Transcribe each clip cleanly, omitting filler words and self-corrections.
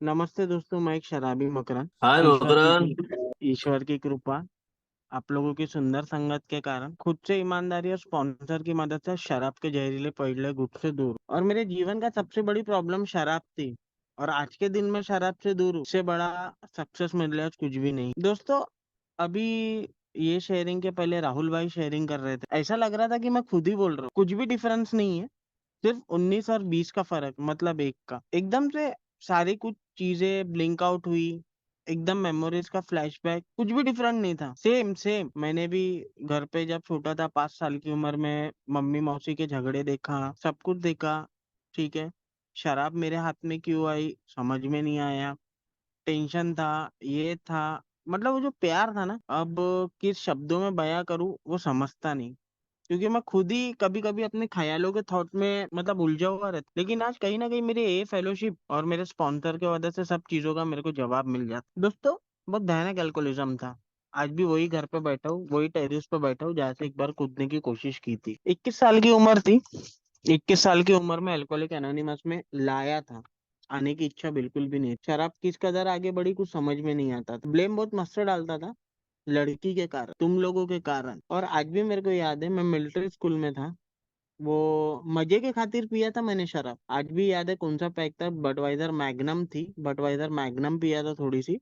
नमस्ते दोस्तों, मैं एक शराबी मकरन। हाय ईश्वर की मकरन। ईश्वर की कृपा, आप लोगों की सुंदर संगत के कारण खुद से ईमानदारी और स्पॉन्सर की मदद से शराब के जहरीले पहले गुट से दूर हूँ। और मेरे जीवन का सबसे बड़ी प्रॉब्लम शराब थी, और आज के दिन में शराब से दूर हूँ। इससे बड़ा सक्सेस मेरे लिए आज कुछ भी नहीं दोस्तों। अभी ये शेयरिंग के पहले राहुल भाई शेयरिंग कर रहे थे, ऐसा लग रहा था कि मैं खुद ही बोल रहा हूँ। कुछ भी डिफरेंस नहीं है, सिर्फ 19 और 20 का फर्क, मतलब एक का। एकदम से सारी कुछ चीजें ब्लिंक आउट हुई, एकदम मेमोरीज का फ्लैशबैक। कुछ भी डिफरेंट नहीं था, सेम सेम। मैंने भी घर पे जब छोटा था, 5 साल की उम्र में, मम्मी मौसी के झगड़े देखा, सब कुछ देखा। ठीक है, शराब मेरे हाथ में क्यों आई समझ में नहीं आया। टेंशन था, ये था। मतलब वो जो प्यार था ना, अब किस शब्दों में बयां करूं वो समझता नहीं। क्योंकि मैं खुद ही कभी कभी अपने ख्यालों के थॉट में मतलब उलझा हुआ रहता। लेकिन आज कहीं ना कहीं मेरे ए फेलोशिप और मेरे स्पॉन्सर की वजह से सब चीजों का मेरे को जवाब मिल जाता दोस्तों। बहुत भयानक एल्कोहलिज्म था। आज भी वही घर पे बैठा हूँ, वही टेरिस पे बैठा हूँ जहाँ से एक बार कूदने की कोशिश की थी। 21 साल की उम्र थी। 21 साल की उम्र में अल्कोहलिक एनोनिमस में लाया था। आने की इच्छा बिल्कुल भी नहीं। शराब किस कदर आगे बढ़ी कुछ समझ में नहीं आता था। ब्लेम बहुत मस्त डालता था, लड़की के कारण, तुम लोगों के कारण। और आज भी मेरे को याद है, मैं मिलिट्री स्कूल में था। वो मजे के खातिर पिया था मैंने शराब। आज भी याद है कौन सा पैक था, बटवाइजर मैग्नम थी। बटवाइजर मैग्नम पिया था थोड़ी सी,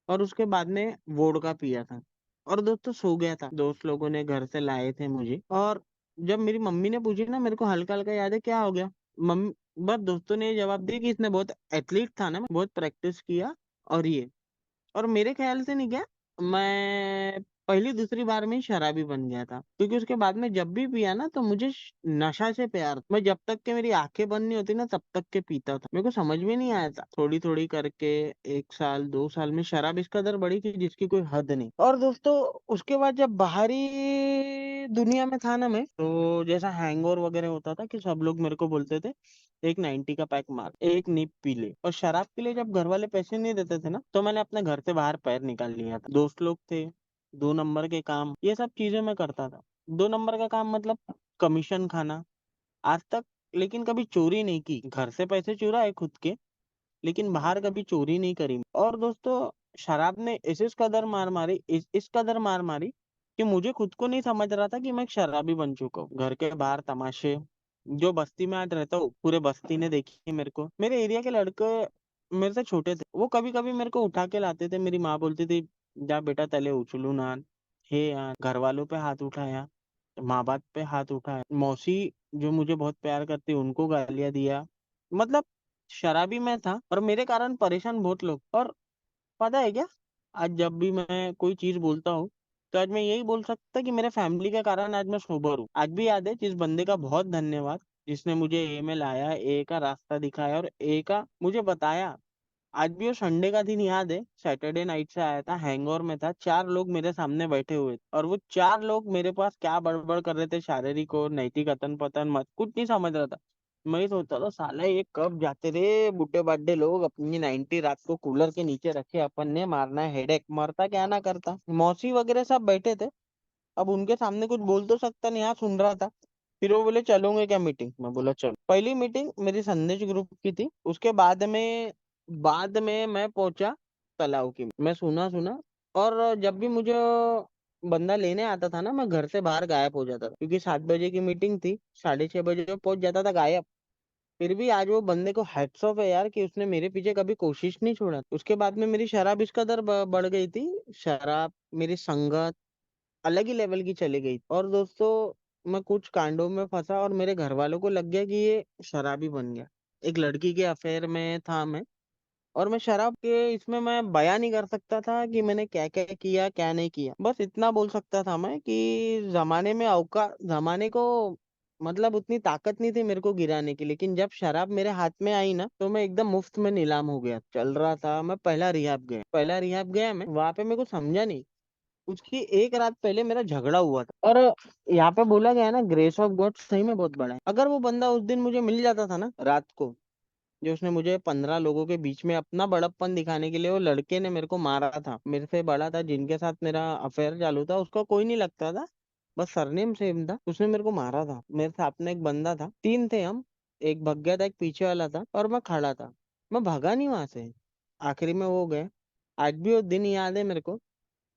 और उसके बाद में वोडका पिया था। और दोस्तों सो गया था। दोस्त लोगों ने घर से लाए थे मुझे, और जब मेरी मम्मी ने पूछी ना, मेरे को हल्का हल्का याद है क्या हो गया। मम्मी, बस दोस्तों ने ये जवाब दिया कि इसने बहुत एथलीट था ना, बहुत प्रैक्टिस किया। और ये, और मेरे ख्याल से नहीं क्या, मैं पहली दूसरी बार में ही शराबी बन गया था। क्योंकि उसके बाद में जब भी पिया ना, तो मुझे नशा से प्यार था। मैं जब तक के मेरी आंखें बंद नहीं होती ना, तब तक के पीता था। मेरे को समझ में नहीं आया था। थोड़ी थोड़ी करके 1 साल 2 साल में शराब इस कदर बढ़ी कि जिसकी कोई हद नहीं। और दोस्तों, उसके बाद जब बाहरी दुनिया में था ना मैं, तो जैसा हैंगओवर वगैरह होता था कि सब लोग मेरे को बोलते थे, एक 90 का पैक मार, एक नीप पी ले। और शराब के लिए जब घर वाले पैसे नहीं देते थे ना, तो मैंने अपने घर से बाहर पैर निकाल लिया था। दोस्त लोग थे, 2 नंबर के काम, ये सब चीजें मैं करता था। 2 नंबर का काम मतलब कमीशन खाना, आज तक। लेकिन कभी चोरी नहीं की। घर से पैसे चुराए खुद के, लेकिन बाहर कभी चोरी नहीं करी। और दोस्तों, शराब ने इस कदर मार मारी, इस कदर मार मारी कि मुझे खुद को नहीं समझ रहा था कि मैं एक शराबी बन चुका हूँ। घर के बाहर तमाशे, जो बस्ती में आज रहता हूँ पूरे बस्ती ने देखी मेरे को। मेरे एरिया के लड़के मेरे से छोटे थे, वो कभी कभी मेरे को उठा के लाते थे। मेरी माँ बोलती थी, जा बेटा तले उछलू ना। हे यार, घर वालों पे हाथ उठाया, माँ बाप पे हाथ उठाया, मौसी जो मुझे बहुत प्यार करती उनको गालियां दिया। मतलब शराबी मैं था, और मेरे कारण परेशान बहुत लोग। और पता है क्या, आज जब भी मैं कोई चीज बोलता हूँ, तो आज मैं यही बोल सकता कि मेरे फैमिली के कारण आज मैं सोबर हूँ। आज भी याद है जिस बंदे का बहुत धन्यवाद, जिसने मुझे ए में लाया, ए का रास्ता दिखाया और ए का मुझे बताया। आज भी वो संडे का दिन याद है, सैटरडे नाइट से आया था, हैंगओवर में था, 4 लोग मेरे सामने बैठे हुए थे, और वो 4 लोग मेरे पास क्या बड़बड़ कर रहे थे, शारीरिक और नैतिक अतन पतन मत कुछ नहीं समझ रहा था। मैं ही सोचता था, साला ये कब जाते रे बुड्ढे बाड्ढे लोग, अपनी 90 रात को कूलर के नीचे रखे, अपन ने मारना है हेडेक, मरता क्या ना करता। मौसी वगैरह सब बैठे थे, अब उनके सामने कुछ बोल तो सकता नहीं, हाँ सुन रहा था। फिर वो बोले चलोगे क्या मीटिंग, मैं बोला चलो। पहली मीटिंग मेरी संदेश ग्रुप की थी। उसके बाद में मैं पहुंचा तलाव की। मैं सुना सुना, और जब भी मुझे बंदा लेने आता था ना, मैं घर से बाहर गायब हो जाता था। क्योंकि 7 बजे की मीटिंग थी, 6:30 बजे पहुंच जाता था गायब। फिर भी आज वो बंदे को हैट्स ऑफ है यार, कि उसने मेरे पीछे कभी कोशिश नहीं छोड़ा। उसके बाद में मेरी शराब इस कदर बढ़ गई थी। शराब, मेरी संगत अलग ही लेवल की चली गई। और दोस्तों, मैं कुछ कांडों में फंसा, और मेरे घर वालों को लग गया कि ये शराबी बन गया। एक लड़की के अफेयर में था मैं, और मैं शराब के इसमें मैं बयां नहीं कर सकता था कि मैंने क्या क्या किया क्या नहीं किया। बस इतना बोल सकता था मैं कि जमाने में जमाने को मतलब उतनी ताकत नहीं थी मेरे को गिराने की। लेकिन जब शराब मेरे हाथ में आई ना, तो मैं एकदम मुफ्त में नीलाम हो गया। चल रहा था, मैं पहला रिहाब गया मैं वहां पे, मेरे को समझा नहीं। उसकी एक रात पहले मेरा झगड़ा हुआ था। और यहाँ पे बोला गया है ना, ग्रेस ऑफ गॉड सही में बहुत बड़ा है। अगर वो बंदा उस दिन मुझे मिल जाता था ना रात को, जो उसने मुझे 15 लोगों के बीच में अपना बड़प्पन दिखाने के लिए, वो लड़के ने मेरे को मारा था, मेरे से बड़ा था, जिनके साथ मेरा अफेयर चालू था, उसका कोई नहीं लगता था, बस सरनेम सेम था, उसने मेरे को मारा था। मेरे साथ में एक बंदा था, 3 थे हम, एक भग गया था, एक पीछे वाला था, और मैं खड़ा था। मैं भागा नहीं वहां से। आखिरी में वो गए। आज भी वो दिन याद है मेरे को।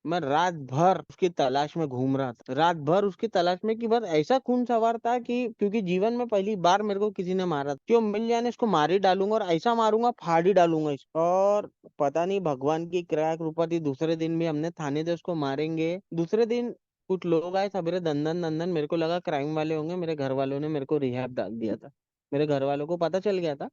मैं रात भर उसकी तलाश में घूम रहा था, रात भर उसकी तलाश में कि बस ऐसा खून सवार था कि क्योंकि जीवन में पहली बार मेरे को किसी ने मारा था, कि वो मिल जाने इसको मार ही डालूंगा और ऐसा मारूंगा फाड़ ही डालूंगा इसको। और पता नहीं भगवान की क्या कृपा थी, दूसरे दिन भी हमने थाने थे उसको मारेंगे, दूसरे दिन कुछ लोग आए सवेरे दंदन दंदन, मेरे को लगा क्राइम वाले होंगे, मेरे घर वालों ने मेरे को रिहैब डाल दिया था। मेरे घर वालों को पता चल गया था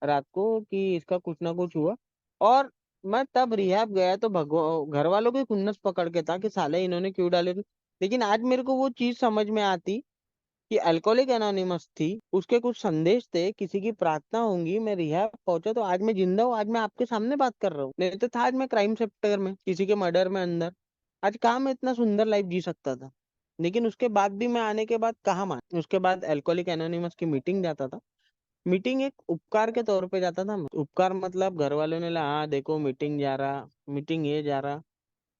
रात को कि इसका कुछ ना कुछ हुआ। और मैं तब रिहैब गया तो भगवान घर वालों की खुन्नस पकड़ के था कि साले इन्होंने क्यों डाले थे। लेकिन आज मेरे को वो चीज समझ में आती कि अल्कोहलिक एनोनिमस थी, उसके कुछ संदेश थे, किसी की प्रार्थना होंगी, मैं रिहैब पहुंचा तो आज मैं जिंदा हूँ, आज मैं आपके सामने बात कर रहा हूँ। नहीं तो था आज मैं क्राइम सेक्टर में किसी के मर्डर में अंदर। आज कहाँ मैं इतना सुंदर लाइफ जी सकता था। लेकिन उसके बाद भी मैं आने के बाद कहाँ मान, उसके बाद अल्कोहलिक एनोनिमस की मीटिंग जाता था। मीटिंग एक उपकार के तौर पे जाता था मैं। उपकार मतलब घर वालों ने ला, हाँ देखो मीटिंग जा रहा, मीटिंग ये जा रहा।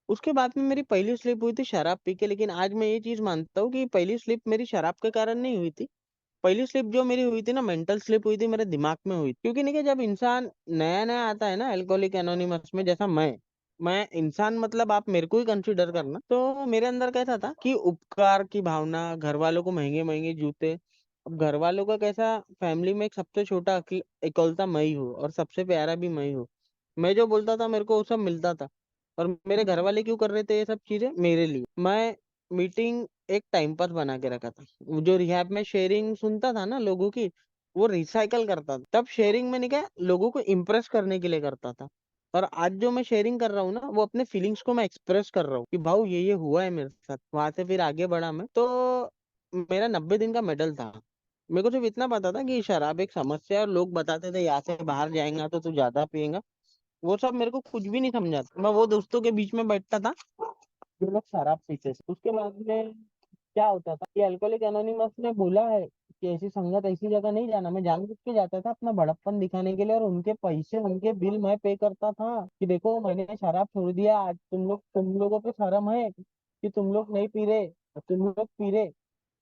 उसके बाद में मेरी पहली स्लिप हुई थी शराब पी के। लेकिन आज मैं ये चीज मानता हूँ कि पहली स्लिप मेरी शराब के कारण नहीं हुई थी। पहली स्लिप जो मेरी हुई थी ना, मेंटल स्लिप हुई थी, मेरे दिमाग में हुई थी। क्योंकि नहीं कि जब इंसान नया नया आता है ना अल्कोहलिक एनोनिमस में, जैसा मैं इंसान मतलब आप मेरे को ही कंसिडर करना, तो मेरे अंदर कैसा था कि उपकार की भावना, घर वालों को महंगे महंगे जूते। अब घर वालों का कैसा, फैमिली में एक सबसे छोटा इकलौता मैं ही हूँ और सबसे प्यारा भी मैं ही हूँ। मैं जो बोलता था मेरे को वो सब मिलता था। और मेरे घर वाले क्यों कर रहे थे ये सब चीजें मेरे लिए। मैं मीटिंग एक टाइम पास बना के रखा था। जो रिहैब में शेयरिंग सुनता था ना लोगों की, वो रिसाइकल करता था। तब शेयरिंग में नहीं क्या, लोगों को इम्प्रेस करने के लिए करता था। और आज जो मैं शेयरिंग कर रहा हूँ ना, वो अपने फीलिंग्स को मैं एक्सप्रेस कर रहा हूँ कि भाऊ ये हुआ है मेरे साथ। वहां से फिर आगे बढ़ा मैं तो मेरा 90 दिन का मेडल था। मेरे को सिर्फ इतना पता था कि शराब एक समस्या है और लोग बताते थे यहाँ से बाहर जाएंगा तो तू ज्यादा पिएगा। वो सब मेरे को कुछ भी नहीं समझा था। मैं वो दोस्तों के बीच में बैठता था जो लोग शराब पीते थे। उसके बाद में क्या होता था कि अल्कोहलिक एनोनिमस ने बोला है कि ऐसी संगत ऐसी जगह नहीं जाना। मैं जानबूझ के जाता था अपना बड़प्पन दिखाने के लिए, और उनके पैसे उनके बिल मैं पे करता था कि देखो मैंने शराब छोड़ दिया, आज तुम लोगों पे शर्म है कि तुम लोग नहीं पी रहे, तुम लोग पी रहे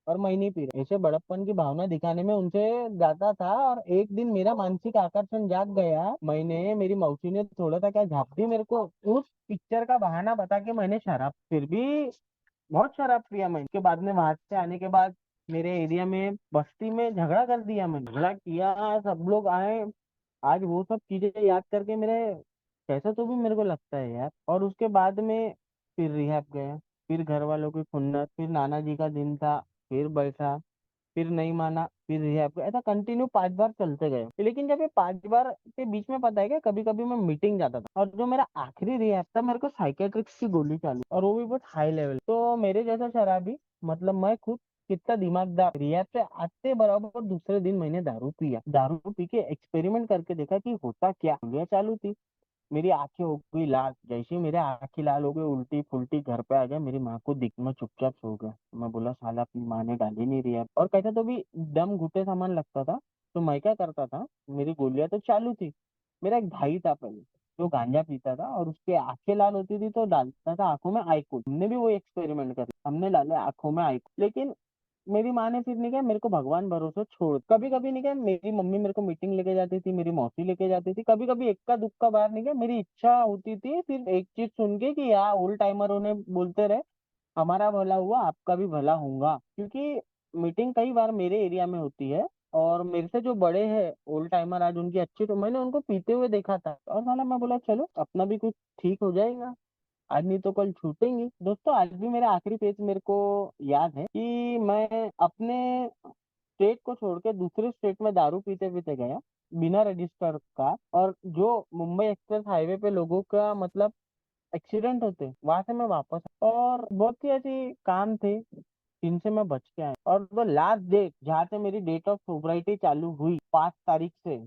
और मैं नहीं पी रहा। ऐसे बड़प्पन की भावना दिखाने में उनसे जाता था। और एक दिन मेरा मानसिक आकर्षण जाग गया, मैंने मेरी मौसी ने थोड़ा सा क्या झाप दी मेरे को, उस पिक्चर का बहाना बता के मैंने शराब फिर भी बहुत शराब पिया मैंने। उसके बाद में वहां से आने के बाद मेरे एरिया में बस्ती में झगड़ा कर दिया, मैंने झगड़ा किया, सब लोग आए। आज वो सब चीजें याद करके मेरे कैसा तो भी मेरे को लगता है यार। और उसके बाद में फिर रिहैब गया, फिर घर वालों की खुन्नस, फिर नाना जी का दिन था, फिर बैठा, फिर नहीं माना, फिर रिहैब गया। ऐसा कंटिन्यू 5 बार चलते गए। लेकिन जब ये 5 बार के बीच में पता है क्या, कभी कभी मैं मीटिंग जाता था और जो मेरा आखिरी रिहैब था, मेरे को साइकेट्रिक्स की गोली चालू, और वो भी बहुत हाई लेवल। तो मेरे जैसा शराबी मतलब मैं खुद कितना दिमागदार, रिहैब से आते बराबर दूसरे दिन मैंने दारू पिया। दारू पी के एक्सपेरिमेंट करके देखा कि होता क्या। गोलियां चालू थी, मेरी आंखें हो गई लाल। जैसे ही मेरे आंखें लाल हो गई, उल्टी फुल्टी, घर पे आ गया, मेरी माँ को दिख, मैं चुपचाप सो गया। मैं बोला साला अपनी माँ ने गाली नहीं दिया। और कैसा तो भी दम घुटे सामान लगता था। तो मैं क्या करता था, मेरी गोलियां तो चालू थी। मेरा एक भाई था पहले जो गांजा पीता था, और उसकी आंखें लाल होती थी तो डालता था आंखों में आईकूल। हमने भी वो एक्सपेरिमेंट कर, हमने डाले आंखों में आईकूल। लेकिन मेरी माँ ने फिर नहीं क्या, मेरे को भगवान भरोसे छोड़। कभी कभी नहीं क्या, मेरी मम्मी मेरे को मीटिंग लेके जाती थी, मेरी मौसी लेके जाती थी। कभी कभी इक्का दुक्का बार नहीं क्या, मेरी इच्छा होती थी फिर एक चीज सुन के कि यार ओल्ड टाइमर उन्हें बोलते रहे हमारा भला हुआ आपका भी भला होगा। क्योंकि मीटिंग कई बार मेरे एरिया में होती है, और मेरे से जो बड़े हैं ओल्ड टाइमर, आज उनकी अच्छी, तो मैंने उनको पीते हुए देखा था। और साला मैं बोला चलो अपना भी कुछ ठीक हो जाएगा, आज नहीं तो कल छूटेंगी। दोस्तों आज भी मेरा आखिरी पेज मेरे को याद है कि मैं अपने स्टेट को छोड़ के दूसरे स्टेट में दारू पीते पीते गया, बिना रजिस्टर का। और जो मुंबई एक्सप्रेस हाईवे पे लोगों का मतलब एक्सीडेंट होते, वहां से मैं वापस और बहुत सी ऐसी काम थे जिनसे मैं बच के आया। और वो लास्ट डेट जहाँ से मेरी डेट ऑफ सोब्राइटी चालू हुई, 5 तारीख से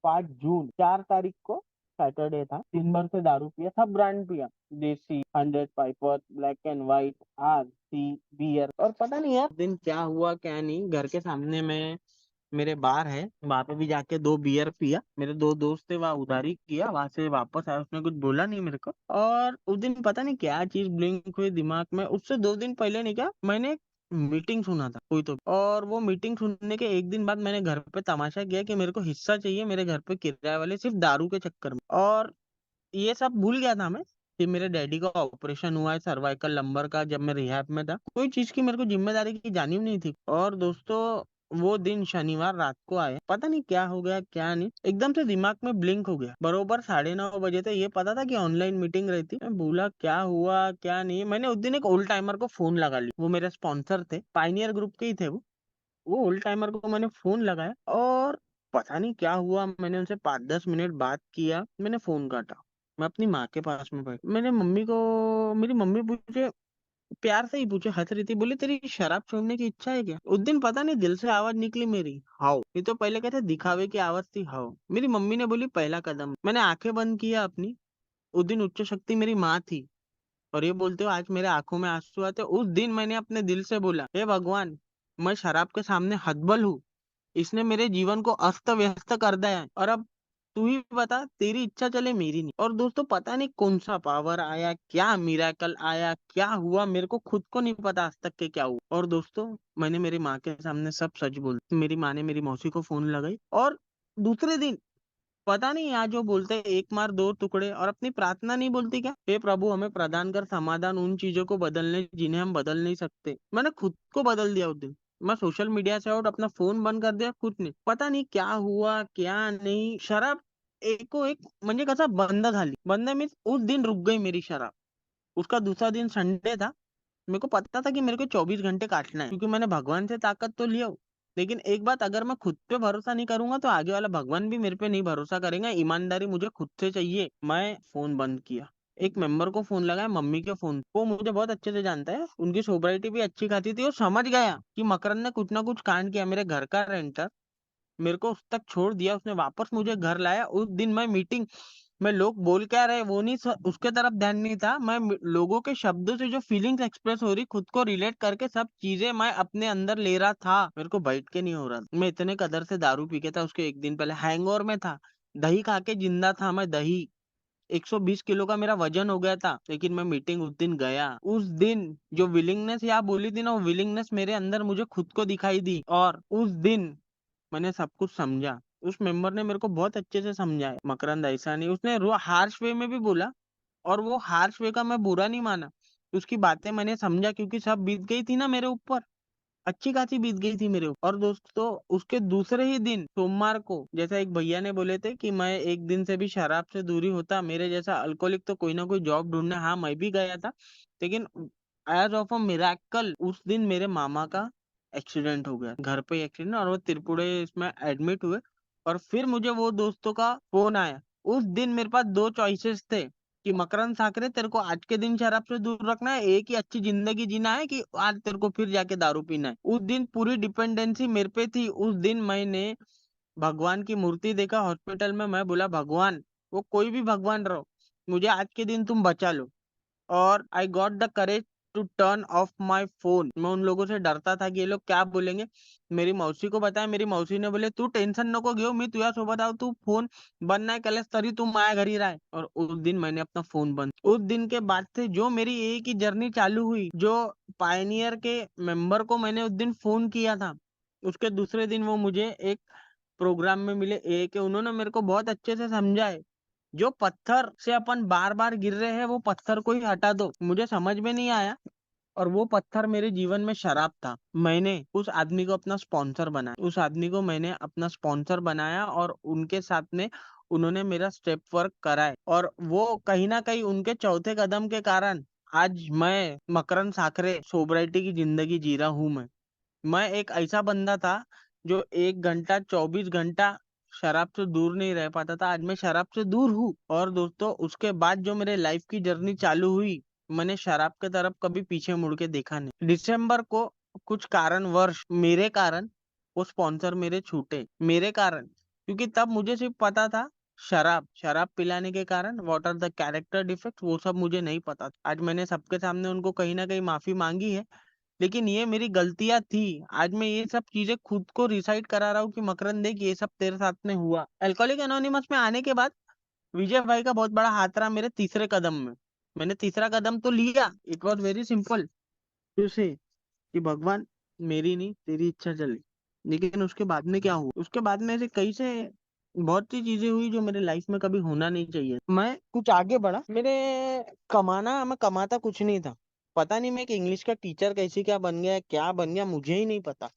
5 जून, 4 तारीख को सैटरडे था, दिन भर से दारू पिया, सब ब्रांड पिया, desi, 100, Piper, black and white, R C, beer. और पता नहीं यार दिन क्या हुआ क्या नहीं, घर के सामने में मेरे बार है, वहां पे भी जाके 2 बियर पिया। मेरे 2 दोस्त थे, वहां उधारी किया, वहां से वापस आया, उसने कुछ बोला नहीं मेरे को। और उस दिन पता नहीं क्या चीज ब्लिंक हुई दिमाग में। उससे 2 दिन पहले नहीं क्या, मैंने मीटिंग सुना था कोई तो, और वो मीटिंग सुनने के एक दिन बाद मैंने घर पे तमाशा किया कि मेरे को हिस्सा चाहिए मेरे घर पे किराए वाले, सिर्फ दारू के चक्कर में। और ये सब भूल गया था मैं कि मेरे डैडी का ऑपरेशन हुआ है सर्वाइकल लंबर का, जब मैं रिहैब में था। कोई चीज की मेरे को जिम्मेदारी की जानी भी नहीं थी। और दोस्तों, वो दिन शनिवार रात को आया, पता नहीं क्या हो गया क्या नहीं, एकदम से दिमाग में ब्लिंक हो गया। बरोबर 9:30 बजे थे, ये पता था कि ऑनलाइन मीटिंग रहती। मैं बोला क्या हुआ क्या नहीं। मैंने उस दिन एक ओल्ड टाइमर को फोन लगा ली, वो मेरे स्पॉन्सर थे, पाइनियर ग्रुप के ही थे वो ओल्ड टाइमर को मैंने फोन लगाया, और पता नहीं क्या हुआ, मैंने उनसे 5-10 मिनट बात किया, मैंने फोन काटा। मैं अपनी माँ के पास में बैठ, मैंने मम्मी को, मेरी मम्मी पूछे, प्यार से ही पूछे, हंस रही थी, बोले तेरी शराब छोड़ने की इच्छा है क्या? उस दिन पता नहीं दिल से आवाज निकली मेरी, हाउ। ये तो पहले कहते दिखावे की आवाज थी, हाउ। मेरी मम्मी ने बोली पहला कदम। मैंने आंखें बंद किया अपनी। उस दिन उच्च शक्ति मेरी माँ थी, और ये बोलते हो आज मेरे आंखों में आंसू आते। उस दिन मैंने अपने दिल से बोला, हे भगवान, मैं शराब के सामने हतबल हूँ, इसने मेरे जीवन को अस्त व्यस्त कर दिया है, और अब तू ही बता, तेरी इच्छा चले मेरी नहीं। और दोस्तों, पता नहीं कौन सा पावर आया, क्या मिराकल आया, क्या हुआ, मेरे को खुद को नहीं पता आज तक के क्या हुआ। और दोस्तों, मैंने मेरी माँ के सामने सब सच बोल, मेरी माँ ने मेरी मौसी को फोन लगाई, और दूसरे दिन, पता नहीं यहाँ जो बोलते हैं एक मार दो टुकड़े, और अपनी प्रार्थना नहीं बोलती क्या, हे प्रभु हमें प्रदान कर समाधान उन चीजों को बदलने जिन्हें हम बदल नहीं सकते। मैंने खुद को बदल दिया उस दिन। मैं सोशल मीडिया से आउट, अपना फोन बंद कर दिया, कुछ नहीं, पता नहीं क्या हुआ क्या नहीं। शराब एको एक म्हणजे कसा बंद झाली, बंद मीन्स उस दिन रुक गई मेरी शराब। उसका दूसरा दिन संडे था। मेरे को पता था कि मेरे को 24 घंटे काटना है, क्योंकि मैंने भगवान से ताकत तो लिया हो। लेकिन एक बात, अगर मैं खुद पे भरोसा नहीं करूंगा तो आगे वाला भगवान भी मेरे पे नहीं भरोसा करेगा। ईमानदारी मुझे खुद से चाहिए। मैं फोन बंद किया, एक मेंबर को फोन लगाया, मम्मी के फोन। वो मुझे बहुत अच्छे से जानता है, उनकी सोब्राइटी भी अच्छी खाती थी। वो समझ गया कि मकरन ने कुछ ना कुछ कांड किया। मेरे घर का रेंटर मेरे को उस तक छोड़ दिया, उसने वापस मुझे घर लाया। उस दिन मैं मीटिंग में लोग बोल क्या रहे वो नहीं, उसके तरफ ध्यान नहीं था। मैं लोगों के शब्दों से जो फीलिंग्स एक्सप्रेस हो रही, खुद को रिलेट करके सब चीजें मैं अपने अंदर ले रहा था। मेरे को बैठ के नहीं हो रहा था। मैं इतने कदर से दारू पी के था, उसके एक दिन पहले हैंगओवर में था, दही खा के जिंदा था मैं। दही 120 किलो का मेरा वजन हो गया था, लेकिन मैं मीटिंग उस दिन गया। उस दिन जो विलिंगनेस यहाँ बोली थी ना, वो विलिंगनेस मेरे अंदर मुझे खुद को दिखाई दी, और उस दिन मैंने सब कुछ समझा। उस मेंबर ने मेरे को बहुत अच्छे से समझाया, मकरंद ऐसा नहीं, उसने हार्श वे में भी बोला, और वो हार्श वे का मैं बुरा नहीं माना। उसकी बातें मैंने समझा, क्योंकि सब बीत गई थी ना मेरे ऊपर, अच्छी खासी बीत गई थी मेरे ऊपर। और दोस्तों, उसके दूसरे ही दिन सोमवार को, जैसा एक भैया ने बोले थे कि मैं एक दिन से भी शराब से दूरी होता, मेरे जैसा अल्कोहलिक तो कोई ना कोई जॉब ढूंढने, हाँ मैं भी गया था। लेकिन एज ऑफ अ मिराकल उस दिन मेरे मामा का एक्सीडेंट हो गया, घर पे एक्सीडेंट, और वो त्रिपुरे इसमें एडमिट हुए। और फिर मुझे वो दोस्तों का फोन आया। उस दिन मेरे पास दो चॉइसेस थे कि मकरंद साकरे, तेरे को आज के दिन शराब से दूर रखना है, एक ही अच्छी जिंदगी जीना है, कि आज तेरे को फिर जाके दारू पीना है। उस दिन पूरी डिपेंडेंसी मेरे पे थी। उस दिन मैंने भगवान की मूर्ति देखा हॉस्पिटल में। मैं बोला, भगवान, वो कोई भी भगवान रहो, मुझे आज के दिन तुम बचा लो। और I got the courage to turn off my phone. मैं उन लोगों से डरता था कि ये लोग क्या बोलेंगे। मेरी मौसी को बताया, मेरी मौसी ने बोले तू टेंशन नको घेऊ, मी तुझ्या सोबत आहो, तू फोन बंद नाही केलास तरी तू माझ्या घरी राह। और उस दिन मैंने अपना फोन बंद। उस दिन के बाद से जो मेरी एक ही जर्नी चालू हुई, जो पायनियर के मेंबर को मैंने उस दिन फोन किया था, उसके दूसरे दिन वो मुझे एक प्रोग्राम में मिले, एक उन्होंने मेरे को बहुत अच्छे से समझा है, जो पत्थर से अपन बार बार गिर रहे हैं, वो पत्थर को ही हटा दो। मुझे समझ में नहीं आया, और वो पत्थर मेरे जीवन में शराब था। मैंने उस आदमी को अपना स्पॉन्सर बनाया, उस आदमी को मैंने अपना स्पॉन्सर बनाया, और उनके साथ में उन्होंने मेरा स्टेप वर्क कराए। और वो कहीं ना कहीं उनके चौथे कदम के कारण आज मैं मकरंद साखरे सोबराइटी की जिंदगी जी रहा हूँ। मैं एक ऐसा बंदा था जो 1 घंटा 24 घंटा शराब से दूर नहीं रह पाता था, आज मैं शराब से दूर हूँ। और दोस्तों, उसके बाद जो मेरे लाइफ की जर्नी चालू हुई, मैंने शराब की तरफ कभी पीछे मुड़ के देखा नहीं। दिसंबर को कुछ कारणवश मेरे कारण वो स्पॉन्सर मेरे छूटे, मेरे कारण, क्योंकि तब मुझे सिर्फ पता था शराब शराब पिलाने के कारण what are the character defect, वो सब मुझे नहीं पता। आज मैंने सबके सामने उनको कहीं ना कहीं माफी मांगी है, लेकिन ये मेरी गलतियां थी। आज मैं ये सब चीजें खुद को रिसाइट करा रहा हूँ कि मकरंद देख, ये सब तेरे साथ में हुआ। अल्कोहलिक एनोनिमस में आने के बाद विजय भाई का बहुत बड़ा हाथ रहा मेरे तीसरे कदम में। मैंने तीसरा कदम तो लिया, it was very simple to say, कि भगवान मेरी नहीं तेरी इच्छा चली। लेकिन उसके बाद में क्या हुआ, उसके बाद में ऐसे कई से बहुत सी चीजें हुई जो मेरे लाइफ में कभी होना नहीं चाहिए। मैं कुछ आगे बढ़ा, मेरे कमाना, मैं कमाता कुछ नहीं था। पता नहीं मैं एक इंग्लिश का टीचर कैसे क्या बन गया मुझे ही नहीं पता।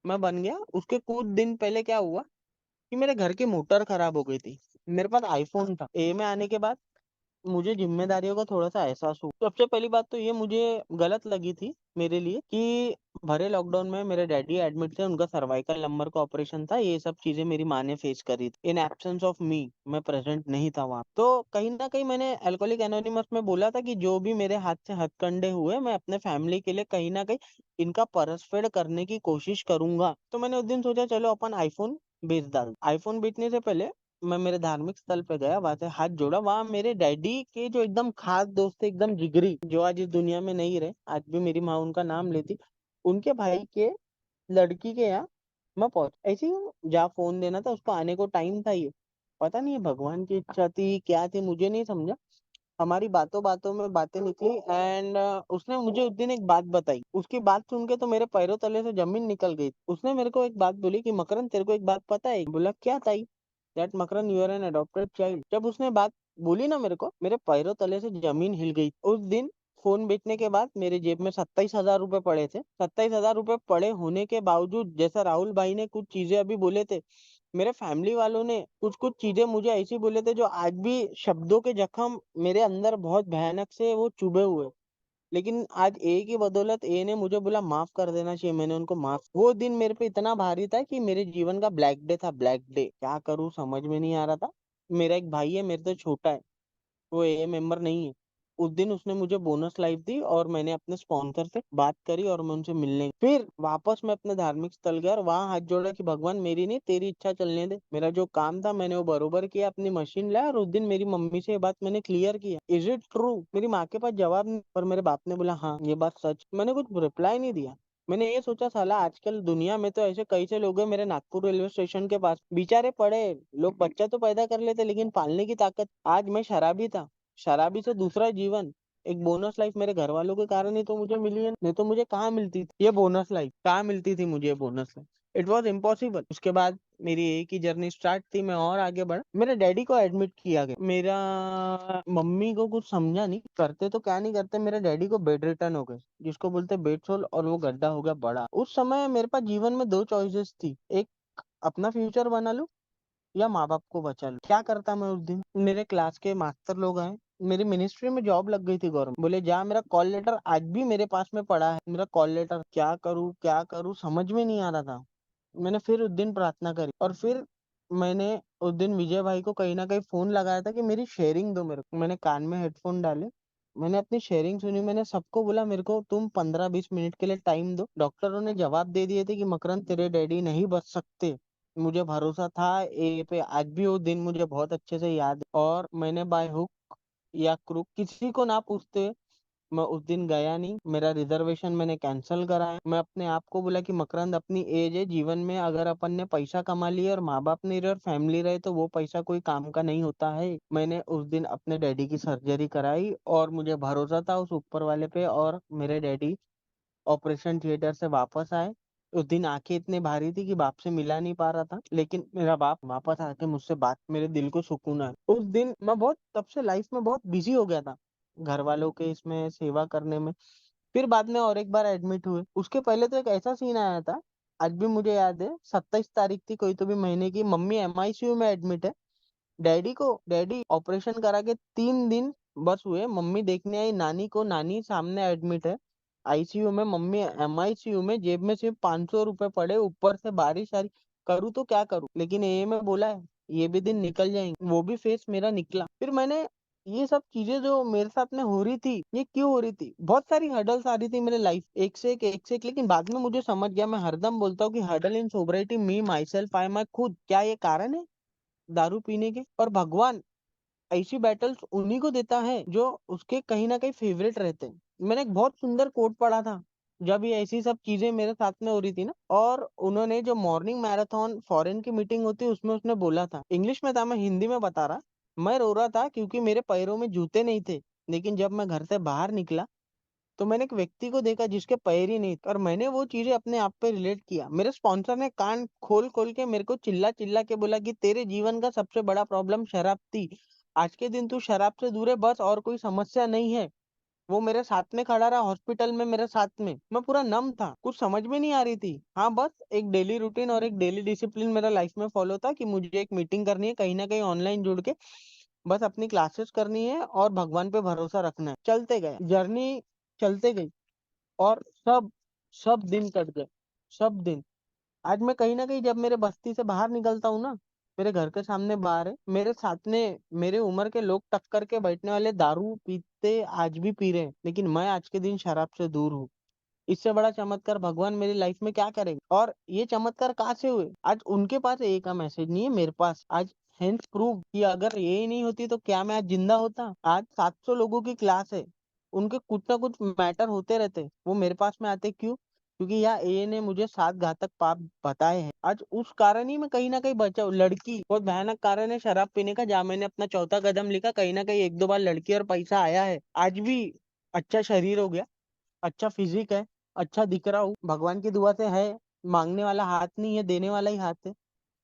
मैं बन गया, उसके कुछ दिन पहले क्या हुआ कि मेरे घर की मोटर खराब हो गई थी। मेरे पास आईफोन था। ए में आने के बाद मुझे जिम्मेदारियों का थोड़ा-सा एहसास हुआ। सबसे पहली बात तो ये मुझे गलत लगी थी मेरे लिए कि भरे लॉकडाउन में मेरे डैडी एडमिट थे, उनका सर्वाइकल नंबर का ऑपरेशन था। ये सब चीज़ें मेरी माँ ने फेस करी थी। इन एब्सेंस ऑफ मी, मैं प्रेज़ेंट नहीं था वहाँ। तो कहीं न कहीं मैंने अल्कोहलिक एनोनिमस में बोला था कि जो भी मेरे हाथ से हथकंडे हुए, मैं अपने फैमिली के लिए कहीं न कहीं इनका परसफेड़ करने की कोशिश करूँगा। तो मैंने उस दिन सोचा चलो अपन आईफ़ोन बेच डालते। आईफ़ोन बेचने से पहले मैं मेरे धार्मिक स्थल पे गया, वहां से हाथ जोड़ा। वहां मेरे डैडी के जो एकदम खास दोस्त थे, एकदम जिगरी, जो आज इस दुनिया में नहीं रहे, आज भी मेरी माँ उनका नाम लेती, उनके भाई के लड़की के यहाँ मैं पहुंच ऐसे ही। जहाँ फोन देना था उसको आने को टाइम था। ये पता नहीं ये भगवान की इच्छा थी क्या थी, मुझे नहीं समझा। हमारी बातों बातों में बातें निकली एंड उसने मुझे उस दिन एक बात बताई। उसकी बात सुन के तो मेरे पैरों तले से जमीन निकल गई। उसने मेरे को एक बात बोली कि मकरन तेरे को एक बात पता है? बोला क्या ताई? That Makran you are an adopted child. जब उसने बात बोली ना मेरे को, मेरे पैरों तले से जमीन हिल गई। उस दिन फोन बेचने के बाद मेरे जेब में 27,000 रुपए पड़े थे। 27,000 रुपए पड़े होने के बावजूद, जैसा राहुल भाई ने कुछ चीजें अभी बोले थे, मेरे फैमिली वालों ने कुछ कुछ चीजें मुझे ऐसी बोले थे जो आज भी शब्दों के जख्म मेरे अंदर बहुत भयानक से वो चुभे हुए। लेकिन आज ए की बदौलत ए ने मुझे बोला माफ कर देना चाहिए, मैंने उनको माफ। वो दिन मेरे पे इतना भारी था कि मेरे जीवन का ब्लैक डे था। ब्लैक डे क्या करूं समझ में नहीं आ रहा था। मेरा एक भाई है मेरे से छोटा है, वो ए मेंबर नहीं है। उस दिन उसने मुझे बोनस लाइफ दी और मैंने अपने स्पॉन्सर से बात करी और मैं उनसे मिलने गया। फिर वापस मैं अपने धार्मिक स्थल गया और वहां हाथ जोड़ा कि भगवान मेरी नहीं तेरी इच्छा चलने दे। मेरा जो काम था मैंने वो बरोबर किया, अपनी मशीन लाया और उस दिन मेरी मम्मी से ये बात मैंने क्लियर किया। Is it true? मेरी माँ के पास जवाब नहीं, पर मेरे बाप ने बोला हाँ ये बात सच। मैंने कुछ रिप्लाई नहीं दिया। मैंने ये सोचा साला आजकल दुनिया में तो ऐसे कई से लोग हैं। मेरे नागपुर रेलवे स्टेशन के पास बेचारे पड़े लोग बच्चा तो पैदा कर लेते लेकिन पालने की ताकत। आज मैं शराबी था, शराबी से दूसरा जीवन, एक बोनस लाइफ मेरे घर वालों के कारण ही तो मुझे मिली है, नहीं तो मुझे कहाँ मिलती थी ये बोनस लाइफ, कहाँ मिलती थी मुझे ये bonus life. It was impossible. उसके बाद मेरी एक ही जर्नी स्टार्ट थी, मैं और आगे बढ़ा। मेरे डैडी को एडमिट किया गया। मेरा मम्मी को कुछ समझा नहीं, करते तो क्या नहीं करते, मेरे डैडी को बेड रिटर्न हो गए, जिसको बोलते बेड सोल, और वो गड्ढा हो गया बड़ा। उस समय मेरे पास जीवन में दो चॉइसेस थी, एक अपना फ्यूचर बना लूं या माँ बाप को बचा लूं। क्या करता मैं उस दिन? मेरे क्लास के मास्टर लोग आए, मेरी मिनिस्ट्री में जॉब लग गई थी गवर्नमेंट, बोले जा, मेरा कॉल लेटर आज भी मेरे पास में पड़ा है। मेरा कॉल लेटर क्या करूँ समझ में नहीं आ रहा था। मैंने फिर उस दिन प्रार्थना करी और फिर मैंने उस दिन विजय भाई को कहीं ना कहीं फोन लगाया था कि मेरी शेयरिंग दो मेरे को। मैंने कान में हेडफोन डाले, मैंने अपनी शेयरिंग सुनी। मैंने सबको बोला मेरे को तुम 15-20 मिनट के लिए टाइम दो। डॉक्टरों ने जवाब दे दिए थे कि मकरंद तेरे डैडी नहीं बच सकते। मुझे भरोसा था ए पे, आज भी वो दिन मुझे बहुत अच्छे से याद है। और मैंने बाय हुक या क्रुक, किसी को ना पूछते हुए, मैं उस दिन गया नहीं। मेरा रिजर्वेशन मैंने कैंसिल कराया। मैं अपने आप को बोला कि मकरंद अपनी एज है, जीवन में अगर अपन ने पैसा कमा लिया और माँ बाप नहीं रहे और फैमिली रहे तो वो पैसा कोई काम का नहीं होता है। मैंने उस दिन अपने डैडी की सर्जरी कराई और मुझे भरोसा था उस ऊपर वाले पे, और मेरे डैडी ऑपरेशन थिएटर से वापस आए। उस दिन आंखें इतनी भारी थी कि बाप से मिला नहीं पा रहा था, लेकिन मेरा बाप वापस आके मुझसे बात, मेरे दिल को सुकून आया। उस दिन मैं बहुत, तब से लाइफ में बहुत बिजी हो गया था घर वालों के इसमें सेवा करने में। फिर बाद में और एक बार एडमिट हुए। उसके पहले तो एक ऐसा सीन आया था, आज भी मुझे याद है, 27 तारीख थी कोई तो भी महीने की, मम्मी एमआईसीयू में एडमिट है। डैडी ऑपरेशन करा के 3 दिन बस हुए, मम्मी देखने आई नानी को, नानी सामने एडमिट है आईसीयू में, मम्मी एमआईसीयू में, जेब में सिर्फ 500 रुपए पड़े, ऊपर से बारिश आ रही। करूँ तो क्या करूँ? लेकिन ये मैं बोला है ये भी दिन निकल जाएंगे, वो भी फेस मेरा निकला। फिर मैंने ये सब चीजें जो मेरे साथ में हो रही थी, ये क्यों हो रही थी? बहुत सारी हर्डल्स आ रही थी मेरे लाइफ, एक से एक। लेकिन बाद में मुझे समझ गया, मैं हरदम बोलता हूँ कि hurdle in सोब्रिटी me my self I, मैं खुद। क्या ये कारण है दारू पीने के? और भगवान ऐसी बैटल्स उन्हीं को देता है जो उसके कहीं ना कहीं फेवरेट रहते हैं। मैंने एक बहुत सुंदर कोट पढ़ा था जब ये ऐसी सब चीजें मेरे साथ में हो रही थी ना, और उन्होंने जो मॉर्निंग मैराथन फॉरेन की मीटिंग होती है उसमें उसने बोला था, इंग्लिश में था मैं हिंदी में बता रहा। मैं रो रहा था क्योंकि मेरे पैरों में जूते नहीं थे, लेकिन जब मैं घर से बाहर निकला तो मैंने एक व्यक्ति को देखा जिसके पैर ही नहीं थे और मैंने वो चीजें अपने आप पे रिलेट किया। मेरे स्पॉन्सर ने कान खोल खोल के मेरे को चिल्ला चिल्ला के बोला कि तेरे जीवन का सबसे बड़ा प्रॉब्लम शराब थी, आज के दिन तू शराब से दूर है, बस और कोई समस्या नहीं है। वो मेरे साथ में खड़ा रहा हॉस्पिटल में मेरे साथ में। मैं पूरा नम था, कुछ समझ में नहीं आ रही थी। हाँ, बस एक डेली रूटीन और एक डेली डिसिप्लिन मेरा लाइफ में फॉलो था कि मुझे एक मीटिंग करनी है कहीं ना कहीं ऑनलाइन जुड़ के, बस अपनी क्लासेस करनी है और भगवान पे भरोसा रखना है। चलते गए, जर्नी चलते गई और सब सब दिन कट गए, सब दिन। आज मैं कहीं ना कहीं जब मेरे बस्ती से बाहर निकलता हूँ ना, मेरे घर के सामने बार है, मेरे साथ में मेरे उम्र के लोग टक्कर के बैठने वाले दारू पीते आज भी पी रहे हैं, लेकिन मैं आज के दिन शराब से दूर हूँ। इससे बड़ा चमत्कार भगवान मेरी लाइफ में क्या करेंगे? और ये चमत्कार कहाँ से हुए? आज उनके पास ए का मैसेज नहीं है, मेरे पास आज हेंस प्रूव कि अगर ये ही नहीं होती तो क्या मैं आज जिंदा होता? आज 700 लोगों की क्लास है, उनके कुछ ना कुछ मैटर होते रहते, वो मेरे पास में आते क्यों? क्योंकि यहाँ ए ने मुझे 7 घातक पाप बताए हैं। आज उस कारण ही मैं कहीं ना कहीं बचा हूँ। लड़की बहुत भयानक कारण है शराब पीने का, जहाँ मैंने अपना चौथा कदम लिखा, कहीं ना कहीं एक दो बार लड़की और पैसा आया है। आज भी अच्छा शरीर हो गया, अच्छा फिजिक है, अच्छा दिख रहा हूँ, भगवान की दुआ से है। मांगने वाला हाथ नहीं है, देने वाला ही हाथ है।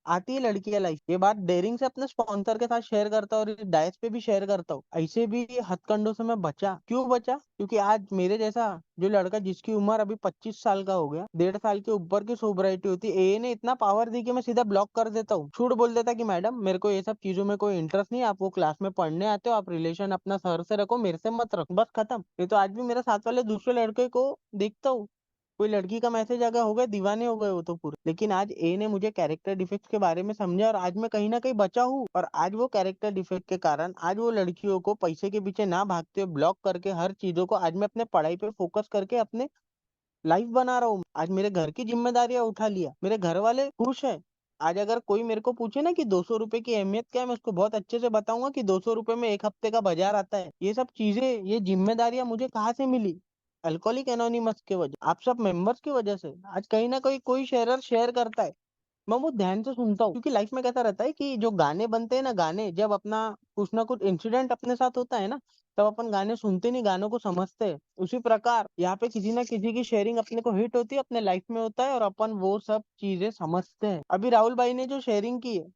आती है लड़कियां लाइफ, ये बात डेयरिंग से अपने स्पॉन्सर के साथ शेयर करता हूँ और डायस पे भी शेयर करता हूँ। ऐसे भी हथकंडों से मैं बचा, क्यों बचा? क्योंकि आज मेरे जैसा जो लड़का जिसकी उम्र अभी 25 साल का हो गया, 1.5 साल के ऊपर की सोबराइटी होती है, ए ने इतना पावर दी कि मैं सीधा ब्लॉक कर देता हूँ। छूट बोल देता कि मैडम मेरे को ये सब चीजों में कोई इंटरेस्ट नहीं है, आप वो क्लास में पढ़ने आते हो, आप रिलेशन अपना सर से रखो, मेरे से मत रखो, बस खत्म। ये तो आज भी मेरे साथ वाले दूसरे लड़के को देखता हूँ, कोई लड़की का मैसेज अगर हो गए दीवाने हो गए वो तो पूरे। लेकिन आज ए ने मुझे कैरेक्टर डिफेक्ट के बारे में समझा और आज मैं कहीं ना कहीं बचा हूँ। और आज वो कैरेक्टर डिफेक्ट के कारण आज वो लड़कियों को पैसे के पीछे ना भागते हुए ब्लॉक करके हर चीजों को आज मैं अपने पढ़ाई पे फोकस करके अपने लाइफ बना रहा हूँ। आज मेरे घर की जिम्मेदारियां उठा लिया, मेरे घर वाले खुश है। आज अगर कोई मेरे को पूछे ना कि 200 रुपए की अहमियत क्या है, मैं उसको बहुत अच्छे से बताऊंगा कि 200 रुपए में एक हफ्ते का बाजार आता है। ये सब चीजें, ये जिम्मेदारियां मुझे कहाँ से मिली? अल्कोहलिक एनोनिमस के वजह, आप सब मेंबर्स की वजह से। आज कहीं ना कहीं कोई शेयरर शेयर करता है, मैं वो ध्यान से सुनता हूँ। क्योंकि लाइफ में कैसा रहता है कि जो गाने बनते हैं ना, गाने जब अपना कुछ ना कुछ इंसिडेंट अपने साथ होता है ना, तब अपन गाने सुनते नहीं, गानों को समझते हैं। उसी प्रकार यहाँ पे किसी ना किसी की शेयरिंग अपने को हिट होती है, अपने लाइफ में होता है और अपन वो सब चीजें समझते हैं। अभी राहुल भाई ने जो शेयरिंग की है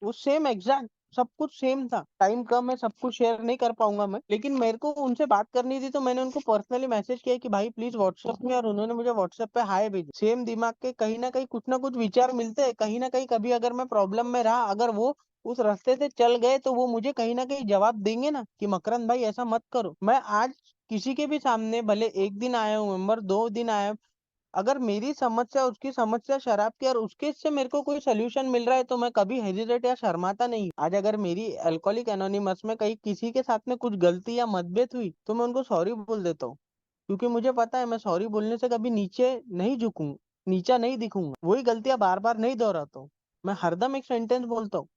वो सेम एग्जैक्ट, सब कुछ सेम था। टाइम कम है, सब कुछ शेयर नहीं कर पाऊंगा मैं, लेकिन मेरे को उनसे बात करनी थी तो मैंने उनको पर्सनली मैसेज किया कि भाई प्लीज व्हाट्सएप में, और उन्होंने मुझे व्हाट्सएप पे हाय भेजी। सेम दिमाग के कहीं ना कुछ विचार मिलते हैं। कहीं ना कहीं कभी अगर मैं प्रॉब्लम में रहा, अगर वो उस रास्ते से चल गए तो वो मुझे कहीं ना कहीं जवाब देंगे ना कि मकरंद भाई ऐसा मत करो। मैं आज किसी के भी सामने भले एक दिन आया हूँ मेंबर, 2 दिन आया हूं, अगर मेरी समस्या उसकी समस्या शराब की और उसके से मेरे को कोई सोल्यूशन मिल रहा है तो मैं कभी हेजिटेट या शर्माता नहीं। आज अगर मेरी अल्कोहलिक एनोनिमस में कहीं किसी के साथ में कुछ गलती या मतभेद हुई तो मैं उनको सॉरी बोल देता हूँ, क्योंकि मुझे पता है मैं सॉरी बोलने से कभी नीचे नहीं झुकूंगा, नीचा नहीं दिखूंगा, वही गलतियां बार बार नहीं दोहराता हूँ। मैं हरदम एक सेंटेंस बोलता हूँ,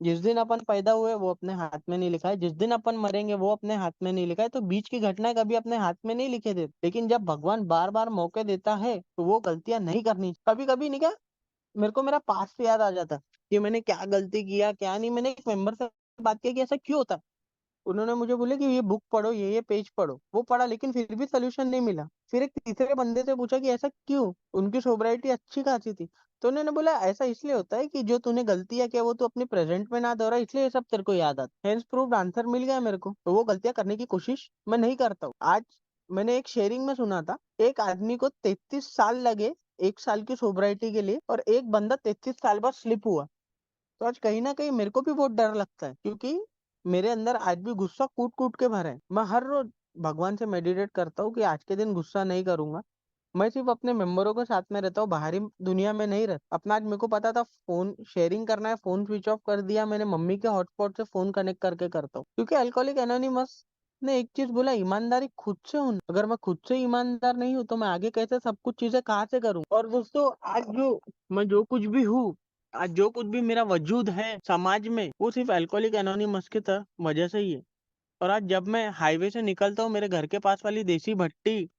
जिस दिन अपन पैदा हुए वो अपने हाथ में नहीं लिखा है, जिस दिन अपन मरेंगे वो अपने हाथ में नहीं लिखा है। तो बीच की घटनाएं कभी अपने हाथ में नहीं लिखे देते, लेकिन जब भगवान बार बार मौके देता है तो वो गलतियां नहीं करनी। कभी कभी नहीं क्या, मेरे को मेरा पास्ट याद आ जाता कि मैंने क्या गलती किया क्या नहीं। मैंने एक मेंबर से बात की कि ऐसा क्यों होता है, उन्होंने मुझे बोले कि ये बुक पढ़ो, ये पेज पढ़ो, वो पढ़ा लेकिन फिर भी सोल्यूशन नहीं मिला। फिर एक तीसरे बंदे से पूछा कि ऐसा क्यों, उनकी सोबराइटी अच्छी खासी थी। तो उन्होंने बोला ऐसा इसलिए होता है कि जो तूने गलतियां किया वो तू अपने प्रेजेंट में ना दोहरा, इसलिए ये सब तेरे को याद आता। हेंस प्रूव्ड आंसर मिल गया मेरे को, तो वो गलतियां करने की कोशिश मैं नहीं करता हूँ। आज मैंने एक शेयरिंग में सुना था, एक आदमी को 33 साल लगे 1 साल की सोबराइटी के लिए, और एक बंदा 33 साल बाद स्लिप हुआ। तो आज कहीं ना कहीं मेरे को भी बहुत डर लगता है, क्योंकि मेरे अंदर आज भी गुस्सा कूट कूट के भरा है। मैं हर रोज भगवान से मेडिटेट करता हूँ कि आज के दिन गुस्सा नहीं करूंगा। मैं सिर्फ अपने मेंबरों के साथ में रहता हूँ, बाहरी दुनिया में नहीं रहता। अपना आज मेरे को पता था फोन शेयरिंग करना है, फोन स्विच ऑफ कर दिया मैंने, मम्मी के हॉटस्पॉट से फोन कनेक्ट करके करता हूँ। क्योंकि अल्कोहलिक एनोनिमस ने एक चीज बोला, ईमानदारी खुद से हूँ। अगर मैं खुद से ईमानदार नहीं हूँ तो मैं आगे कैसे सब कुछ चीजें कहाँ से करूँ? और दोस्तों आज जो मैं जो कुछ भी हूँ, आज जो कुछ भी मेरा वजूद है समाज में, वो सिर्फ अल्कोहलिक एनोनिमस की तरह वजह से ही है। और आज जब मैं हाईवे से निकलता हूँ, मेरे घर के पास वाली देसी भट्टी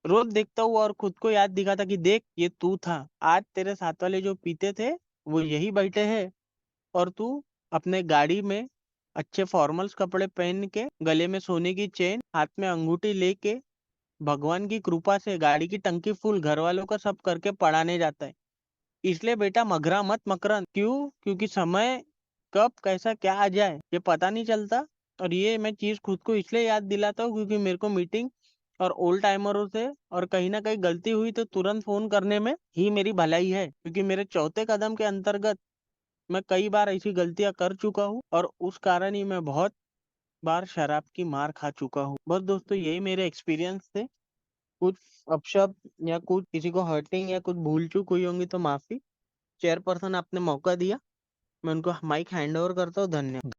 रोज देखता हूँ और खुद को याद दिखाता कि देख ये तू था, आज तेरे साथ वाले जो पीते थे वो यही बैठे हैं, और तू अपने गाड़ी में अच्छे फॉर्मल्स कपड़े पहन के, गले में सोने की चेन, हाथ में अंगूठी लेके भगवान की कृपा से गाड़ी की टंकी फुल, घर वालों का सब करके पढ़ाने जाता है। इसलिए बेटा मगरा मत मकरंद। क्यों? क्योंकि समय कब कैसा क्या आ जाए ये पता नहीं चलता। और ये मैं चीज खुद को इसलिए याद दिलाता हूँ क्योंकि मेरे को मीटिंग और ओल्ड टाइमरों से और कहीं ना कहीं गलती हुई तो तुरंत फोन करने में ही मेरी भलाई है, क्योंकि मेरे चौथे कदम के अंतर्गत मैं कई बार ऐसी गलतियां कर चुका हूँ और उस कारण ही मैं बहुत बार शराब की मार खा चुका हूँ। बस दोस्तों यही मेरे एक्सपीरियंस थे। कुछ अपशब्द या कुछ किसी को हर्टिंग या कुछ भूल चूक हुई होंगी तो माफी। चेयरपर्सन आपने मौका दिया, मैं उनको माइक हैंड ओवर करता हूँ। धन्यवाद।